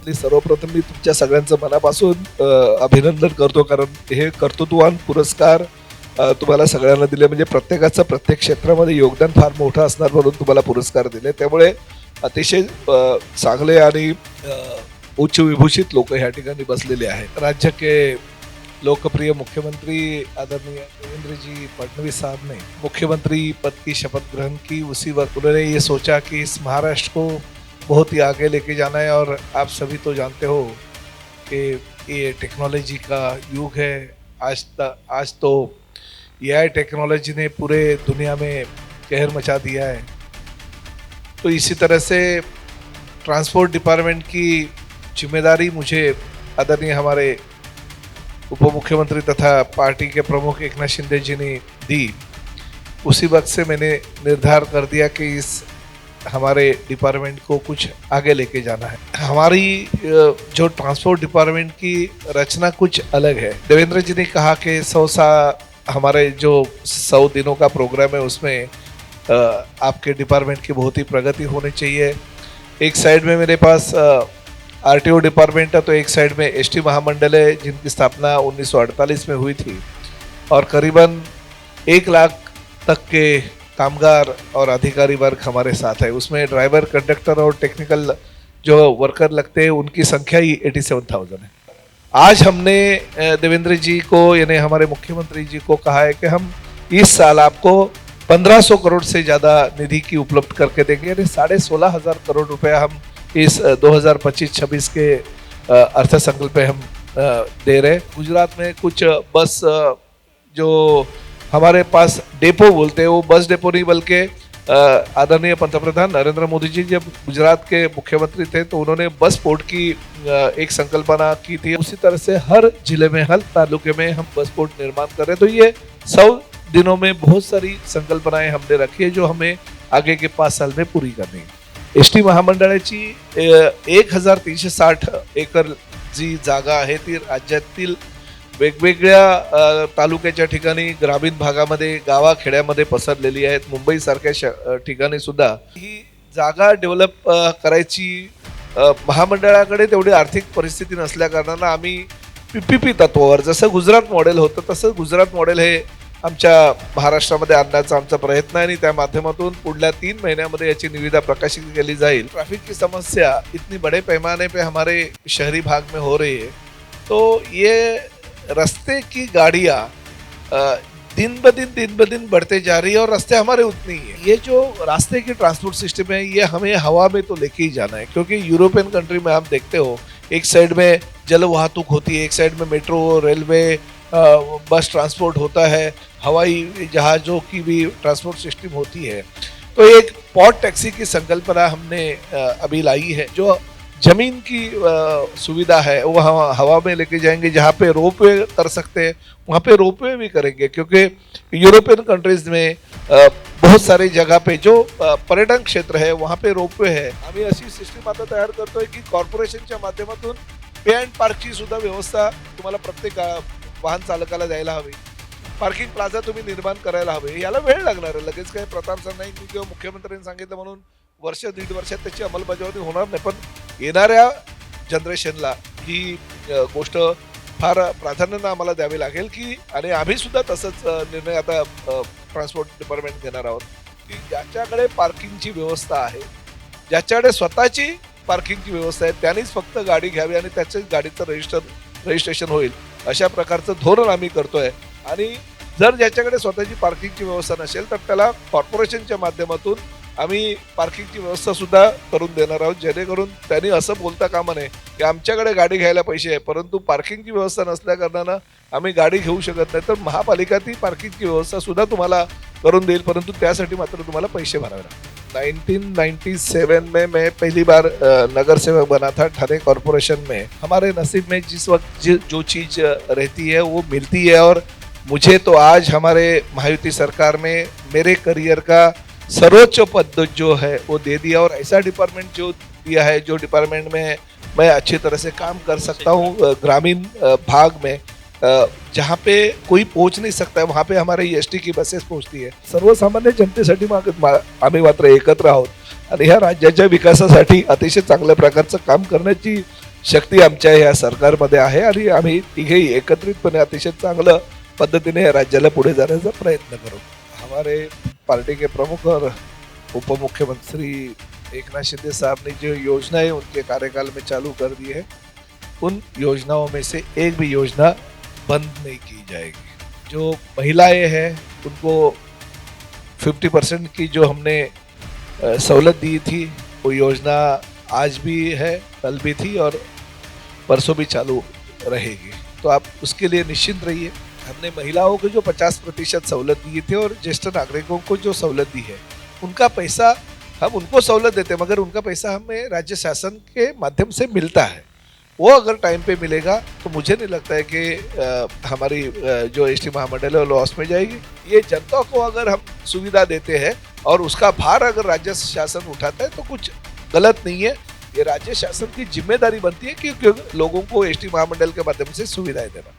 माध्यमातली सर्वप्रथम मी तुमच्या सगळ्यांचं मनापासून अभिनंदन करतो, कारण हे कर्तृत्ववान पुरस्कार तुम्हाला सगळ्यांना दिले, म्हणजे प्रत्येकाचं प्रत्येक क्षेत्रामध्ये योगदान फार मोठं असणार म्हणून तुम्हाला पुरस्कार दिले. त्यामुळे अतिशय चांगले आणि उच्च विभूषित लोक ह्या ठिकाणी बसलेले आहेत. राज्य के लोकप्रिय मुख्यमंत्री आदरणीय देवेंद्र जी फडणवीस साहब ने मुख्यमंत्री पद की शपथ ग्रहण की, उसी वक्त उन्होंने ये सोचा कि इस महाराष्ट्र को बहुत ही आगे लेके जाना है। और आप सभी तो जानते हो कि ये टेक्नोलॉजी का युग है। आज तो एआई टेक्नोलॉजी ने पूरे दुनिया में कहर मचा दिया है। तो इसी तरह से ट्रांसपोर्ट डिपार्टमेंट की जिम्मेदारी मुझे आदरणीय हमारे उप मुख्यमंत्री तथा पार्टी के प्रमुख एकनाथ शिंदे जी ने दी। उसी वक्त से मैंने निर्धार कर दिया कि इस हमारे डिपार्टमेंट को कुछ आगे लेके जाना है। हमारी जो ट्रांसपोर्ट डिपार्टमेंट की रचना कुछ अलग है। देवेंद्र जी ने कहा कि 100 हमारे जो 100 दिनों का प्रोग्राम है उसमें आपके डिपार्टमेंट की बहुत ही प्रगति होनी चाहिए। एक साइड में मेरे पास आरटीओ डिपार्टमेंट है, तो एक साइड में एसटी महामंडल है जिनकी स्थापना 1948 में हुई थी और करीबन 1 लाख तक के कामगार और अधिकारी वर्ग हमारे साथ है। उसमें ड्राइवर, कंडक्टर और टेक्निकल जो वर्कर लगते हैं उनकी संख्या ही 87,000 है। आज हमने देवेंद्र जी को यानी हमारे मुख्यमंत्री जी को कहा है कि हम इस साल आपको 1500 करोड़ से ज़्यादा निधि की उपलब्ध करके देंगे, यानी 16,500 करोड़ रुपया हम इस 2025-26 के अर्थ संकल्प पे हम दे रहे। गुजरात में कुछ बस जो हमारे पास डेपो बोलते हैं, वो बस डेपो नहीं बल्कि आदरणीय पंतप्रधान नरेंद्र मोदी जी जब गुजरात के मुख्यमंत्री थे तो उन्होंने बस पोर्ट की एक संकल्पना की थी। उसी तरह से हर जिले में, हर तालुके में हम बस पोर्ट निर्माण कर रहे हैं। तो ये 100 दिनों में बहुत सारी संकल्पनाएं हमने रखी है जो हमें आगे के 5 साल में पूरी करनी है। एसटी महामंडळाची 1360 एकर जी जागा आहे ती राज्यातील वेगवेगळ्या तालुक्याच्या ठिकाणी, ग्रामीण भागामध्ये, गावाखेड्यामध्ये पसरलेली आहेत। मुंबई सारख्या ठिकाणी सुद्धा ही जागा डेव्हलप करायची महामंडळाकडे तेवढी आर्थिक परिस्थिती नसल्या कारणानं आम्ही पीपीपी तत्वावर, जसं गुजरात मॉडेल होतं तसं गुजरात मॉडेल हे आमच्या महाराष्ट्रामध्ये आणण्याचा आमचा प्रयत्न आहे आणि त्या माध्यमातून पुढल्या 3 महीन्यामध्ये याची निविदा प्रकाशित केली जाईल। ट्रैफिक की समस्या इतनी बड़े पैमाने पे हमारे शहरी भाग में हो रही है, तो ये रास्ते की गाड़ियाँ दिन ब दिन बढ़ते जा रही है और रास्ते हमारे उतने ही है। ये जो रास्ते की ट्रांसपोर्ट सिस्टम है ये हमें हवा में तो लेके ही जाना है, क्योंकि यूरोपियन कंट्री में आप देखते हो एक साइड में जल वाहतूक होती है, एक साइड में मेट्रो, रेलवे, बस ट्रांसपोर्ट होता है, हवाई जहाज़ों की भी ट्रांसपोर्ट सिस्टम होती है। तो एक पॉट टैक्सी की संकल्पना हमने अभी लाई है। जो जमीन की सुविधा है वो हवा में लेके जाएंगे। जहाँ पे रोपवे कर सकते हैं वहाँ पे रोपवे भी करेंगे, क्योंकि यूरोपियन कंट्रीज में बहुत सारी जगह पे जो पर्यटन क्षेत्र है वहाँ पे रोपवे है। आम्ही अशी सिस्टीम आता तयार करतोय की कॉर्पोरेशनच्या माध्यमातून पे अँड पार्कची सुद्धा व्यवस्था तुम्हाला प्रत्येक वाहन चालकाला द्यायला हवी। पार्किंग प्लाझा तुम्ही निर्माण करायला हवे। याला वेळ लागणार आहे, लगेच काही प्रताप सर नाही की किंवा मुख्यमंत्र्यांनी सांगितलं म्हणून वर्ष 1.5 वर्षात त्याची अंमलबजावणी होणार नाही, पण येणाऱ्या जनरेशनला ही गोष्ट फार प्राधान्यानं आम्हाला द्यावी लागेल की, आणि आम्ही सुद्धा तसंच निर्णय आता ट्रान्सपोर्ट डिपार्टमेंट घेणार आहोत की ज्याच्याकडे पार्किंगची व्यवस्था आहे, ज्याच्याकडे स्वतःची पार्किंगची व्यवस्था आहे त्यांनीच फक्त गाडी घ्यावी आणि त्याच्याच गाडीचं रजिस्ट्रेशन होईल, अशा प्रकारचं धोरण आम्ही करतोय। आणि जर ज्याच्याकडे स्वतःची पार्किंगची व्यवस्था नसेल तर त्याला कॉर्पोरेशनच्या माध्यमातून आम्ही पार्किंगची व्यवस्था सुद्धा करून देणार आहोत, जेणेकरून त्यांनी असं बोलता कामा नये की आमच्याकडे गाडी घ्यायला पैसे आहे परंतु पार्किंगची व्यवस्था नसल्या कारणानं आम्ही गाडी घेऊ शकत नाही। तर महापालिका ती पार्किंगची व्यवस्था सुद्धा तुम्हाला करून देईल, परंतु त्यासाठी मात्र तुम्हाला पैसे भरावे लागतील। 1997 में मैं पहली बार नगर सेवक बना था ठाणे कॉर्पोरेशन में। हमारे नसीब में जिस वक्त जो चीज़ रहती है वो मिलती है, और मुझे तो आज हमारे महायुति सरकार में मेरे करियर का सर्वोच्च पद जो है वो दे दिया, और ऐसा डिपार्टमेंट जो दिया है जो डिपार्टमेंट में मैं अच्छी तरह से काम कर सकता हूँ। ग्रामीण भाग में जहाँ पे कोई पहुंच नहीं सकता है वहाँ पे हमारे एसटी की बसेस पोहोचती है। सर्वसामान्य जनतेसाठी आम्ही मात्र एकत्र आहोत आणि ह्या राज्याच्या विकासासाठी अतिशय चांगल्या प्रकारचं काम करण्याची शक्ती आमच्या या सरकारमध्ये आहे आणि आम्ही तिघेही एकत्रितपणे अतिशय चांगलं पद्धतीने या राज्याला पुढे जाण्याचा प्रयत्न करू. हमारे पार्टी के प्रमुख और उप मुख्यमंत्री एकनाथ शिंदे साहब ने जो योजनाएं उनके कार्यकाल में चालू कर दी है, उन योजनाओं में से एक भी योजना बंद नहीं की जाएगी. जो महिलाएं हैं उनको 50% की जो हमने सहूलत दी थी, वो योजना आज भी है, कल भी थी और परसों भी चालू रहेगी. तो आप उसके लिए निश्चिंत रहिए. हमने महिलाओं को जो 50% सहूलत दी थी और ज्येष्ठ नागरिकों को जो सहूलत दी है, उनका पैसा हम उनको सहूलत देते हैं, मगर उनका पैसा हमें राज्य शासन के माध्यम से मिलता है. वो अगर टाइम पे मिलेगा तो मुझे नहीं लगता है कि हमारी जो एसटी महामंडल है वो लॉस में जाएगी. ये जनता को अगर हम सुविधा देते हैं और उसका भार अगर राज्य शासन उठाता है तो कुछ गलत नहीं है. ये राज्य शासन की जिम्मेदारी बनती है कि लोगों को एसटी महामंडल के माध्यम से सुविधाएं देना.